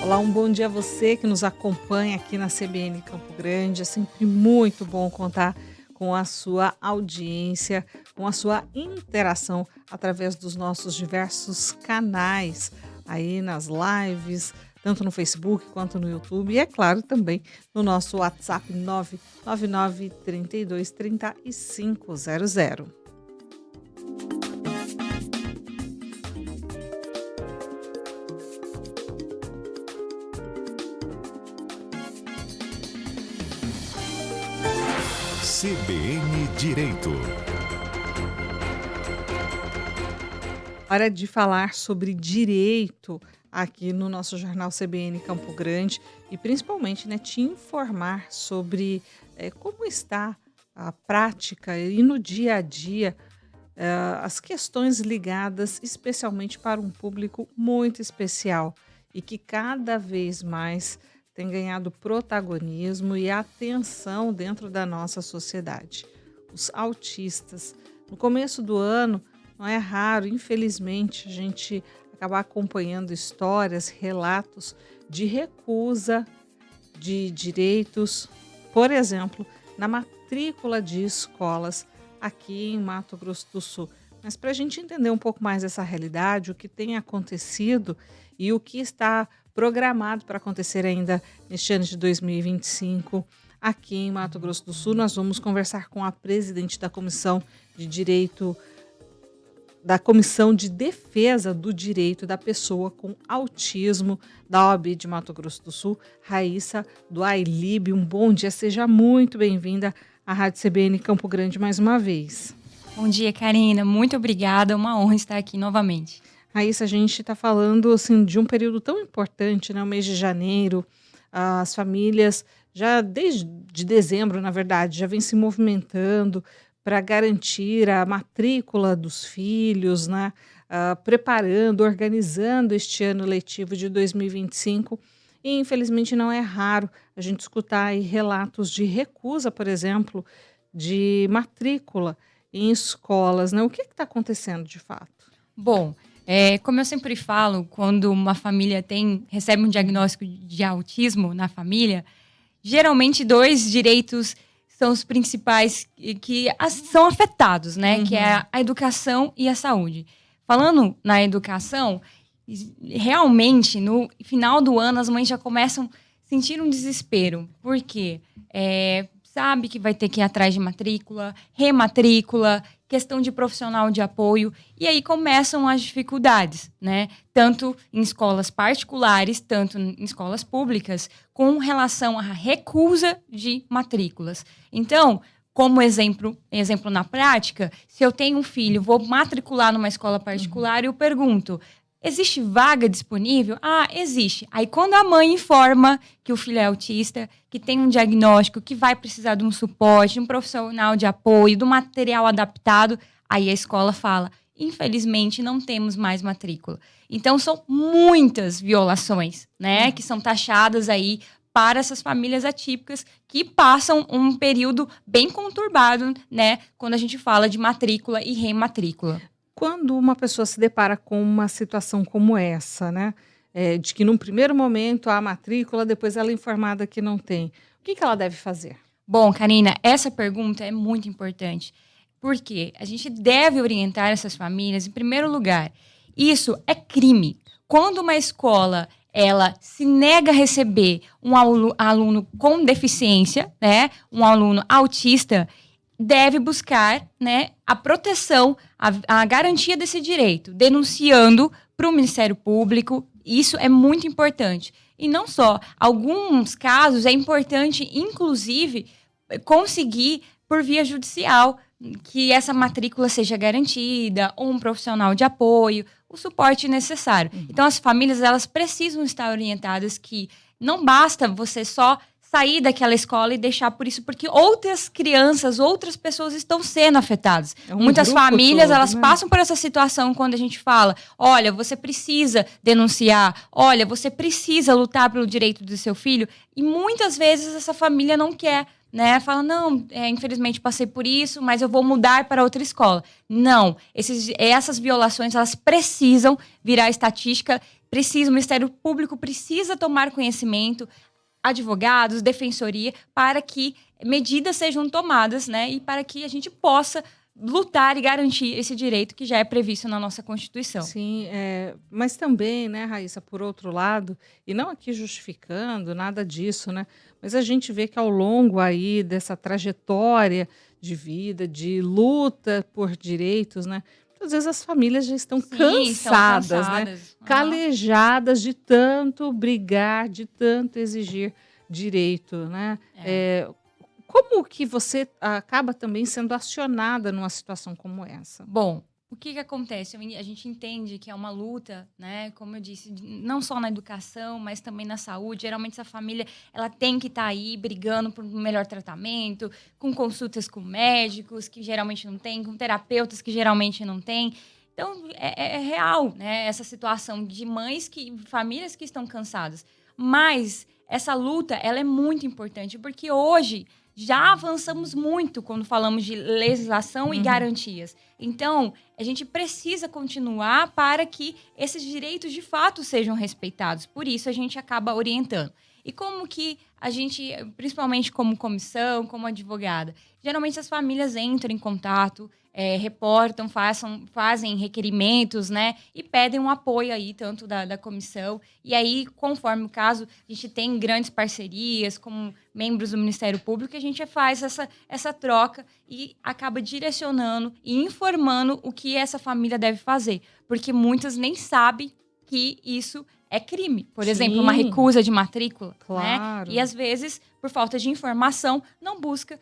Olá, um bom dia a você que nos acompanha aqui na CBN Campo Grande. É sempre muito bom contar com a sua audiência, com a sua interação através dos nossos diversos canais aí nas lives, tanto no Facebook quanto no YouTube e, é claro, também no nosso WhatsApp 999 32 3500. CBN Direito. Hora de falar sobre direito aqui no nosso jornal CBN Campo Grande e principalmente, te informar sobre como está a prática e no dia a dia as questões ligadas especialmente para um público muito especial e que cada vez mais tem ganhado protagonismo e atenção dentro da nossa sociedade. Os autistas. No começo do ano, não é raro, infelizmente, a gente acabar acompanhando histórias, relatos de recusa de direitos, por exemplo, na matrícula de escolas aqui em Mato Grosso do Sul. Mas para a gente entender um pouco mais essa realidade, o que tem acontecido e o que está programado para acontecer ainda neste ano de 2025, aqui em Mato Grosso do Sul, nós vamos conversar com a presidente da Comissão de Direito, da Comissão de Defesa do Direito da Pessoa com Autismo da OAB de Mato Grosso do Sul, Raíssa do Ailib. Um bom dia, seja muito bem-vinda à Rádio CBN Campo Grande mais uma vez. Bom dia, Karina. Muito obrigada. É uma honra estar aqui novamente. Raíssa, a gente está falando assim, de um período tão importante, o mês de janeiro. As famílias, já desde dezembro, na verdade, já vêm se movimentando para garantir a matrícula dos filhos, preparando, organizando este ano letivo de 2025. E, infelizmente, não é raro a gente escutar aí relatos de recusa, por exemplo, de matrícula em escolas. O que está acontecendo de fato? Bom, como eu sempre falo, quando uma família recebe um diagnóstico de autismo na família, geralmente 2 direitos são os principais que são afetados, que é a educação e a saúde. Falando na educação, realmente, no final do ano, as mães já começam a sentir um desespero. Por quê? Sabe que vai ter que ir atrás de matrícula, rematrícula, questão de profissional de apoio, e aí começam as dificuldades, Tanto em escolas particulares, tanto em escolas públicas, com relação à recusa de matrículas. Então, como exemplo na prática, se eu tenho um filho, vou matricular numa escola particular, eu pergunto: existe vaga disponível? Ah, existe. Aí, quando a mãe informa que o filho é autista, que tem um diagnóstico, que vai precisar de um suporte, de um profissional de apoio, do material adaptado, aí a escola fala: infelizmente, não temos mais matrícula. Então, são muitas violações, que são taxadas aí para essas famílias atípicas que passam um período bem conturbado, quando a gente fala de matrícula e rematrícula. Quando uma pessoa se depara com uma situação como essa, de que num primeiro momento há a matrícula, depois ela é informada que não tem, o que ela deve fazer? Bom, Karina, essa pergunta é muito importante, porque a gente deve orientar essas famílias, em primeiro lugar. Isso é crime. Quando uma escola ela se nega a receber um aluno com deficiência, um aluno autista, deve buscar a proteção, a garantia desse direito, denunciando para o Ministério Público. Isso é muito importante. E não só, alguns casos é importante, inclusive, conseguir por via judicial que essa matrícula seja garantida, ou um profissional de apoio, o suporte necessário. Então, as famílias elas precisam estar orientadas que não basta você só sair daquela escola e deixar por isso, porque outras crianças, outras pessoas estão sendo afetadas. Muitas famílias, todo, elas passam por essa situação quando a gente fala: olha, você precisa denunciar, olha, você precisa lutar pelo direito do seu filho, e muitas vezes essa família não quer, Fala: não, infelizmente passei por isso, mas eu vou mudar para outra escola. Não, essas violações, elas precisam virar estatística, o Ministério Público precisa tomar conhecimento, advogados, defensoria, para que medidas sejam tomadas, né? E para que a gente possa lutar e garantir esse direito que já é previsto na nossa Constituição. Sim, mas também, né, Raíssa, por outro lado, e não aqui justificando nada disso, né, mas a gente vê que ao longo aí dessa trajetória de vida, de luta por direitos, né, muitas vezes as famílias já estão Sim, estão cansadas, né, cansadas. Aham. calejadas de tanto brigar, de tanto exigir direito, né? Como que você acaba também sendo acionada numa situação como essa? Bom, o que acontece? A gente entende que é uma luta, né? Como eu disse, não só na educação, mas também na saúde. Geralmente essa família ela tem que estar aí brigando por um melhor tratamento, com consultas com médicos que geralmente não tem, com terapeutas que geralmente não tem. Então é real, né? Essa situação de famílias que estão cansadas. Mas essa luta ela é muito importante porque hoje já avançamos muito quando falamos de legislação e garantias. Então, a gente precisa continuar para que esses direitos de fato sejam respeitados. Por isso, a gente acaba orientando. E como que a gente, principalmente como comissão, como advogada, geralmente as famílias entram em contato, reportam, fazem requerimentos, né? E pedem um apoio aí, tanto da comissão. E aí, conforme o caso, a gente tem grandes parcerias, como membros do Ministério Público, a gente faz essa troca e acaba direcionando e informando o que essa família deve fazer. Porque muitas nem sabem que isso é crime. Por exemplo, uma Sim, recusa de matrícula, né? claro. E às vezes, por falta de informação, não busca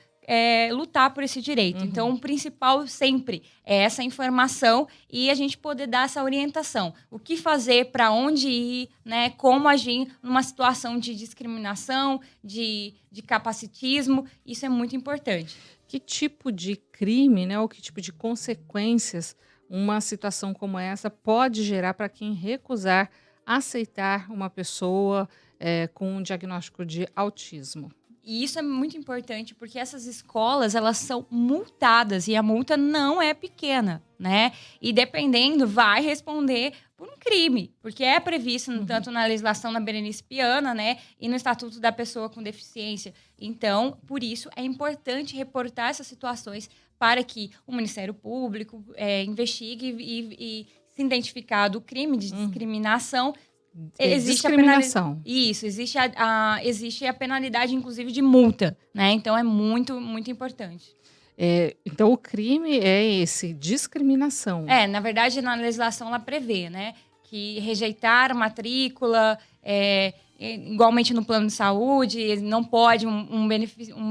lutar por esse direito. Então, o principal sempre é essa informação e a gente poder dar essa orientação. O que fazer, para onde ir, né? Como agir numa situação de discriminação, de capacitismo. Isso é muito importante. Que tipo de crime, né, ou que tipo de consequências uma situação como essa pode gerar para quem recusar aceitar uma pessoa com um diagnóstico de autismo? E isso é muito importante porque essas escolas, elas são multadas e a multa não é pequena, né? E dependendo, vai responder por um crime, porque é previsto tanto na legislação da Berenice Piana, né, e no Estatuto da Pessoa com Deficiência. Então, por isso, é importante reportar essas situações para que o Ministério Público investigue e se identificar do crime de discriminação. Existe Discriminação. Isso, existe a penalidade, inclusive, de multa, né? Então, é muito, muito importante. Então, o crime é esse, discriminação. Na verdade, na legislação, ela prevê, né? Que rejeitar a matrícula, igualmente no plano de saúde, não pode um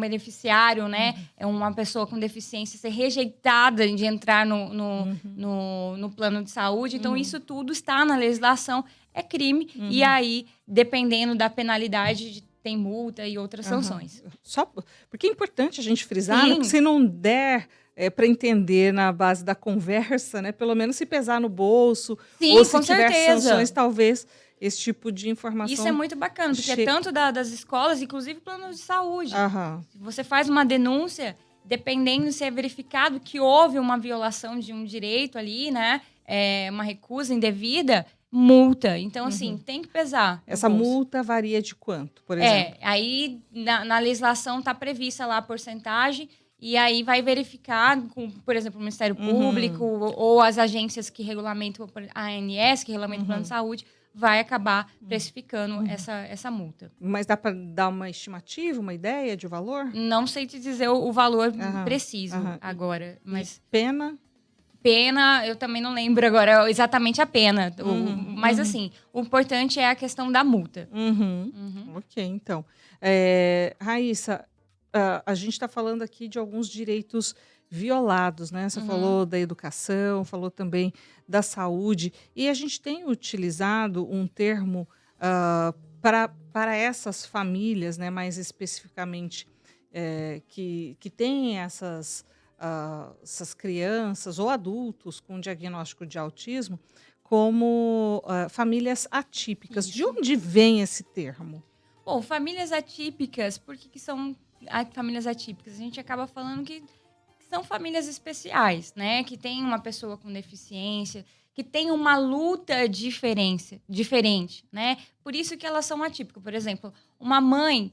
beneficiário, né? É uma pessoa com deficiência ser rejeitada de entrar no plano de saúde. Então, isso tudo está na legislação, é crime. E aí, dependendo da penalidade, tem multa e outras sanções. Só porque é importante a gente frisar, né, Sim. porque se não der para entender na base da conversa, né, pelo menos se pesar no bolso, Sim, ou se com tiver certeza. sanções, talvez esse tipo de informação... Isso é muito bacana, porque é tanto das escolas, inclusive planos de saúde. Aham. Se você faz uma denúncia, dependendo se é verificado que houve uma violação de um direito ali, né? Uma recusa indevida, multa. Então, assim, tem que pesar. no Essa bolso. multa varia de quanto, por exemplo? Aí na legislação está prevista lá a porcentagem, e aí vai verificar, por exemplo, o Ministério Público ou as agências que regulamentam, a ANS, que regulamenta o plano de saúde, vai acabar precificando essa multa. Mas dá para dar uma estimativa, uma ideia de valor? Não sei te dizer o valor Aham, preciso aham. agora, mas Pena? pena, eu também não lembro agora exatamente a pena. Mas, assim, o importante é a questão da multa. Ok, então. Raíssa, a gente está falando aqui de alguns direitos violados, né? Você falou da educação, falou também da saúde, e a gente tem utilizado um termo para essas famílias, né? Mais especificamente, que têm essas crianças ou adultos com diagnóstico de autismo, como famílias atípicas. De Isso. onde vem esse termo? Bom, famílias atípicas, por que são famílias atípicas? A gente acaba falando que são famílias especiais, né? Que tem uma pessoa com deficiência, que têm uma luta diferente, né? Por isso que elas são atípicas. Por exemplo, uma mãe,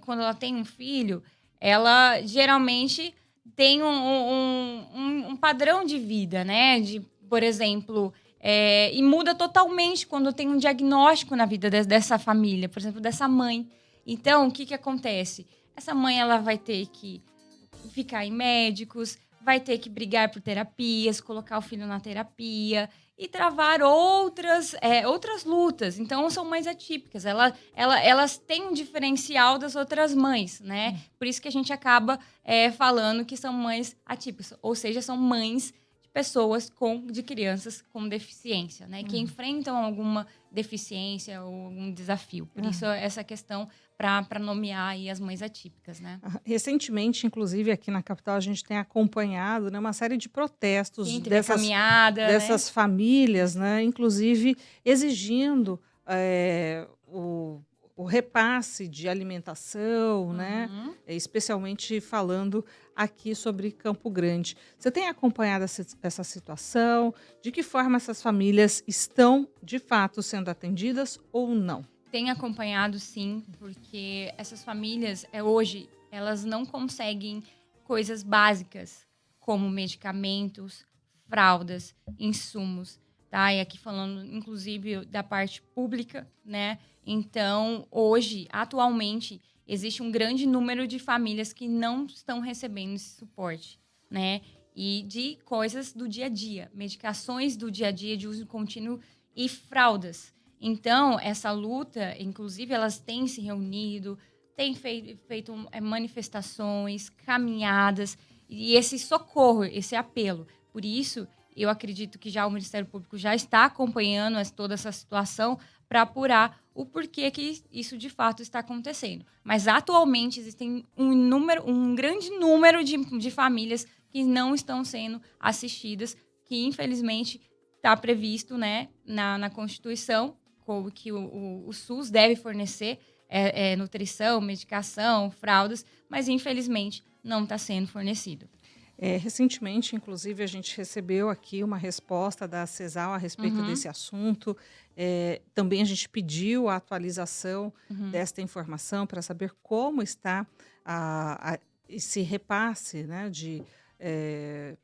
quando ela tem um filho, ela geralmente tem um padrão de vida, né? Por exemplo, e muda totalmente quando tem um diagnóstico na vida dessa família, por exemplo, dessa mãe. Então, o que que acontece? Essa mãe, ela vai ter que ficar em médicos, vai ter que brigar por terapias, colocar o filho na terapia e travar outras lutas. Então, são mães atípicas. Elas têm um diferencial das outras mães, né? Por isso que a gente acaba falando que são mães atípicas. Ou seja, são mães de pessoas de crianças com deficiência, né? Que enfrentam alguma deficiência ou algum desafio. Por isso, essa questão para nomear aí as mães atípicas, né? Recentemente, inclusive, aqui na capital, a gente tem acompanhado, né, uma série de protestos Sim, teve a caminhada, dessas né? famílias, né, inclusive exigindo o repasse de alimentação, né, especialmente falando aqui sobre Campo Grande. Você tem acompanhado essa situação? De que forma essas famílias estão, de fato, sendo atendidas ou não? Tem acompanhado, sim, porque essas famílias, hoje, elas não conseguem coisas básicas, como medicamentos, fraldas, insumos, tá? E aqui falando, inclusive, da parte pública, né? Então, hoje, atualmente, existe um grande número de famílias que não estão recebendo esse suporte, né? E de coisas do dia a dia, medicações do dia a dia de uso contínuo e fraldas. Então, essa luta, inclusive, elas têm se reunido, têm feito manifestações, caminhadas, e esse socorro, esse apelo. Por isso, eu acredito que já o Ministério Público já está acompanhando toda essa situação para apurar o porquê que isso de fato está acontecendo. Mas, atualmente, existem um grande número de famílias que não estão sendo assistidas, que, infelizmente, está previsto, né, na Constituição, que o SUS deve fornecer nutrição, medicação, fraldas, mas infelizmente não está sendo fornecido. Recentemente, inclusive, a gente recebeu aqui uma resposta da CESAL a respeito desse assunto. Também a gente pediu a atualização desta informação para saber como está esse repasse, né,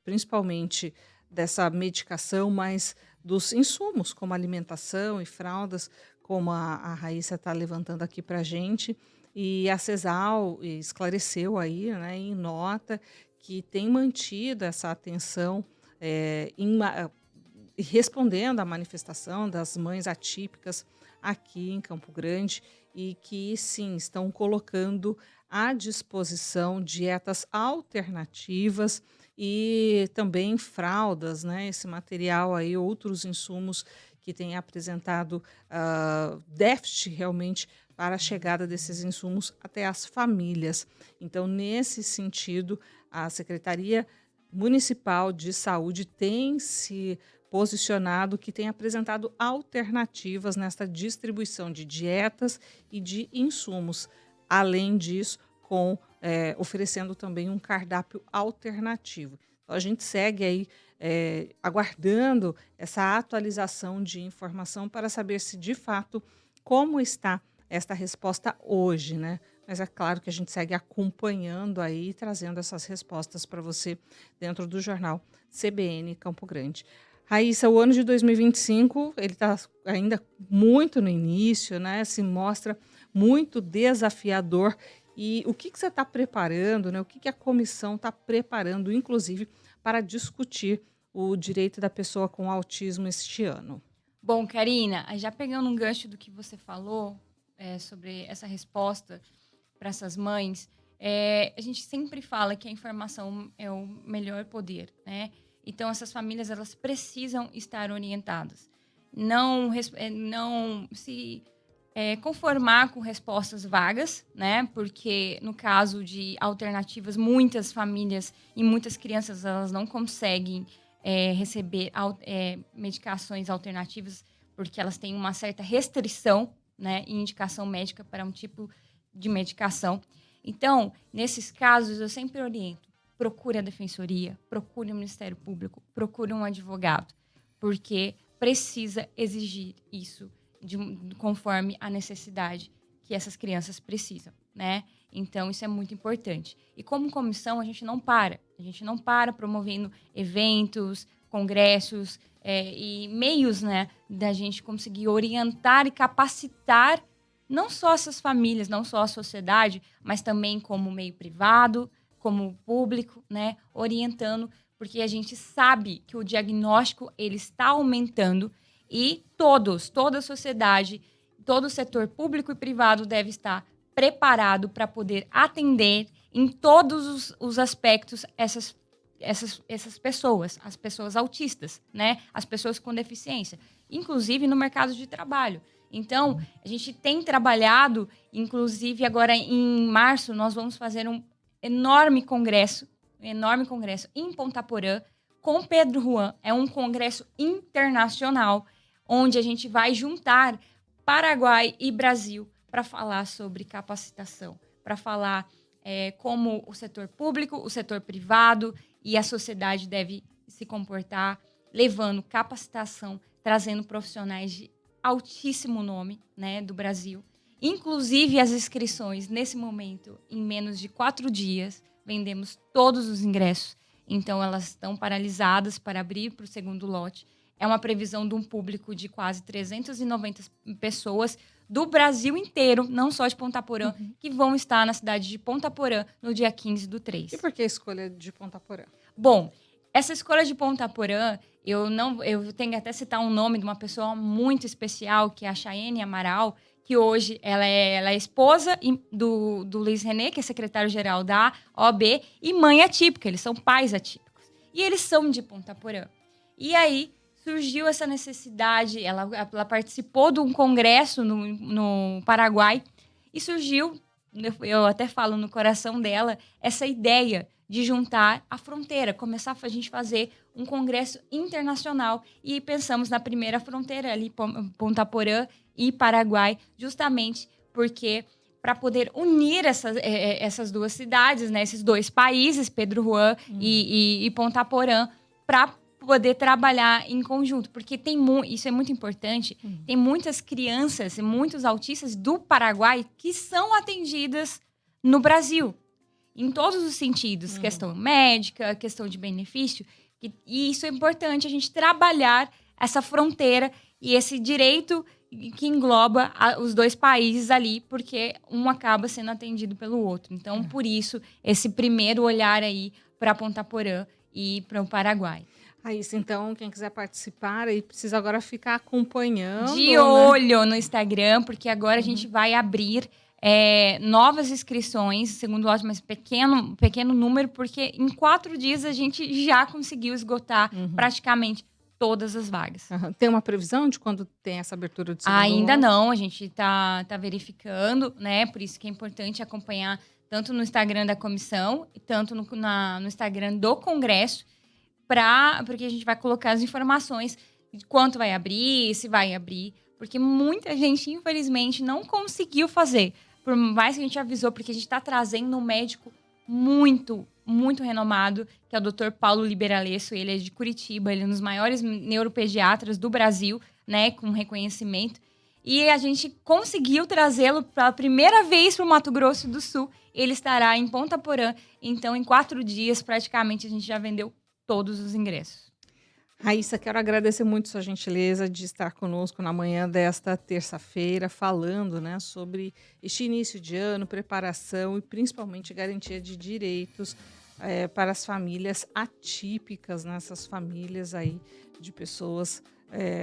principalmente dessa medicação, mas dos insumos, como alimentação e fraldas, como a Raíssa está levantando aqui para a gente. E a CESAL esclareceu aí, né, em nota, que tem mantido essa atenção respondendo à manifestação das mães atípicas aqui em Campo Grande e que, sim, estão colocando à disposição dietas alternativas e também fraldas, né? Esse material aí, outros insumos que têm apresentado déficit realmente para a chegada desses insumos até as famílias. Então, nesse sentido, a Secretaria Municipal de Saúde tem se posicionado, que tem apresentado alternativas nesta distribuição de dietas e de insumos. Além disso, oferecendo também um cardápio alternativo. Então, a gente segue aí aguardando essa atualização de informação para saber se, de fato, como está esta resposta hoje, né? Mas é claro que a gente segue acompanhando aí, trazendo essas respostas para você dentro do jornal CBN Campo Grande. Raíssa, o ano de 2025, ele está ainda muito no início, né? Se mostra muito desafiador. E o que você está preparando, né? O que a comissão está preparando, inclusive, para discutir o direito da pessoa com autismo este ano? Bom, Karina, já pegando um gancho do que você falou sobre essa resposta para essas mães, a gente sempre fala que a informação é o melhor poder, né? Então, essas famílias, elas precisam estar orientadas. Não se conformar com respostas vagas, né? Porque, no caso de alternativas, muitas famílias e muitas crianças, elas não conseguem receber medicações alternativas porque elas têm uma certa restrição, né, e indicação médica para um tipo de medicação. Então, nesses casos, eu sempre oriento: procure a defensoria, procure o Ministério Público, procure um advogado. porque precisa exigir isso conforme a necessidade que essas crianças precisam, né? Então, isso é muito importante. E como comissão, a gente não para promovendo eventos, congressos e meios, né, da gente conseguir orientar e capacitar não só essas famílias, não só a sociedade, mas também como meio privado, como público, né, orientando, porque a gente sabe que o diagnóstico ele está aumentando e toda a sociedade, todo o setor público e privado deve estar preparado para poder atender em todos os aspectos essas pessoas, as pessoas autistas, né? As pessoas com deficiência, inclusive no mercado de trabalho. Então, a gente tem trabalhado, inclusive agora em março, nós vamos fazer um enorme congresso em Ponta Porã com Pedro Juan. É um congresso internacional, onde a gente vai juntar Paraguai e Brasil para falar sobre capacitação, para falar como o setor público, o setor privado e a sociedade deve se comportar, levando capacitação, trazendo profissionais de altíssimo nome, né, do Brasil. Inclusive, as inscrições, nesse momento, em menos de 4 dias, vendemos todos os ingressos. Então, elas estão paralisadas para abrir para o segundo lote. É uma previsão de um público de quase 390 pessoas do Brasil inteiro, não só de Ponta Porã, que vão estar na cidade de Ponta Porã no dia 15/3. E por que a escolha de Ponta Porã? Bom, essa escolha de Ponta Porã, eu tenho que até citar um nome de uma pessoa muito especial, que é a Chayenne Amaral, que hoje ela é esposa do Luiz René, que é secretário-geral da OAB, e mãe atípica, eles são pais atípicos. E eles são de Ponta Porã. E aí surgiu essa necessidade, ela participou de um congresso no Paraguai, e surgiu, eu até falo no coração dela, essa ideia de juntar a fronteira, começar a gente fazer um congresso internacional. E pensamos na primeira fronteira ali, Ponta Porã e Paraguai, justamente porque para poder unir essas duas cidades, né, esses dois países, Pedro Juan e Ponta Porã, para poder trabalhar em conjunto, porque isso é muito importante, tem muitas crianças e muitos autistas do Paraguai que são atendidas no Brasil, em todos os sentidos, questão médica, questão de benefício, e isso é importante, a gente trabalhar essa fronteira e esse direito que engloba os dois países ali, porque um acaba sendo atendido pelo outro. Então, por isso, esse primeiro olhar aí para Ponta Porã e para o Paraguai. Isso, então, quem quiser participar aí precisa agora ficar acompanhando. De olho no Instagram, porque agora a gente vai abrir novas inscrições, segundo lote, mas pequeno número, porque em 4 dias a gente já conseguiu esgotar praticamente todas as vagas. Tem uma previsão de quando tem essa abertura de segundo Ainda lote? não, a gente tá verificando, né? Por isso que é importante acompanhar tanto no Instagram da comissão, tanto no Instagram do Congresso, porque a gente vai colocar as informações de quanto vai abrir, se vai abrir, porque muita gente, infelizmente, não conseguiu fazer. Por mais que a gente avisou, porque a gente está trazendo um médico muito, muito renomado, que é o Dr. Paulo Liberalesso, ele é de Curitiba, ele é um dos maiores neuropediatras do Brasil, né, com reconhecimento. E a gente conseguiu trazê-lo pela primeira vez para o Mato Grosso do Sul. Ele estará em Ponta Porã, então em 4 dias, praticamente, a gente já vendeu todos os ingressos. Raíssa, quero agradecer muito sua gentileza de estar conosco na manhã desta terça-feira, falando, né, sobre este início de ano, preparação e principalmente garantia de direitos para as famílias atípicas, né, essas famílias aí de pessoas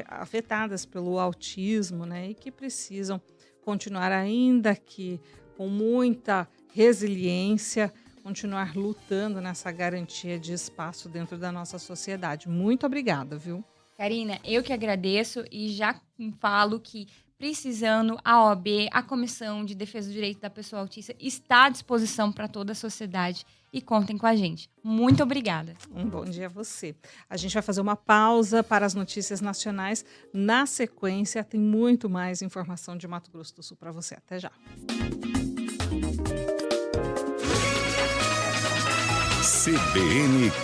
afetadas pelo autismo, né, e que precisam continuar ainda que com muita resiliência, continuar lutando nessa garantia de espaço dentro da nossa sociedade. Muito obrigada, viu? Karina, eu que agradeço e já falo que, precisando, a OAB, a Comissão de Defesa do Direito da Pessoa Autista, está à disposição para toda a sociedade e contem com a gente. Muito obrigada. Um bom dia a você. A gente vai fazer uma pausa para as notícias nacionais. Na sequência, tem muito mais informação de Mato Grosso do Sul para você. Até já. CBN